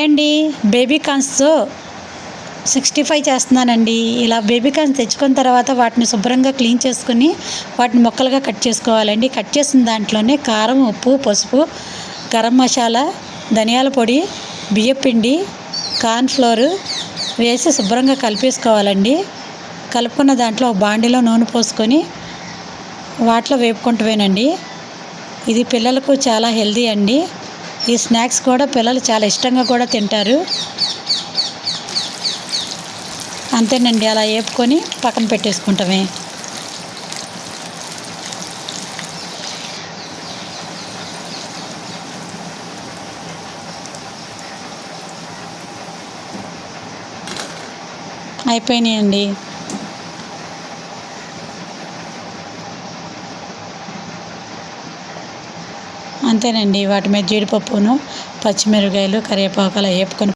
అండి, బేబీ కార్న్స్తో 65 చేస్తున్నానండి. ఇలా బేబీ కార్న్స్ తెచ్చుకున్న తర్వాత వాటిని శుభ్రంగా క్లీన్ చేసుకుని వాటిని ముక్కలుగా కట్ చేసుకోవాలండి. కట్ చేసిన దాంట్లోనే కారం, ఉప్పు, పసుపు, గరం మసాలా, ధనియాల పొడి, బియ్యపిండి, కార్న్ఫ్లోర్ వేసి శుభ్రంగా కలిపేసుకోవాలండి. కలుపుకున్న దాంట్లో ఒక బాండీలో నూనె పోసుకొని వాటిలో వేపుకుంటవేనండి. ఇది పిల్లలకు చాలా హెల్దీ అండి. ఈ స్నాక్స్ కూడా పిల్లలు చాలా ఇష్టంగా కూడా తింటారు. అంతేనండి, అలా వేపుకొని పక్కన పెట్టేసుకుంటామే. అయిపోయినాయండి. అంతేనండి, వాటి మీద జీడిపప్పును, పచ్చిమిరపకాయలు, కరివేపాకు అలా వేపుకొని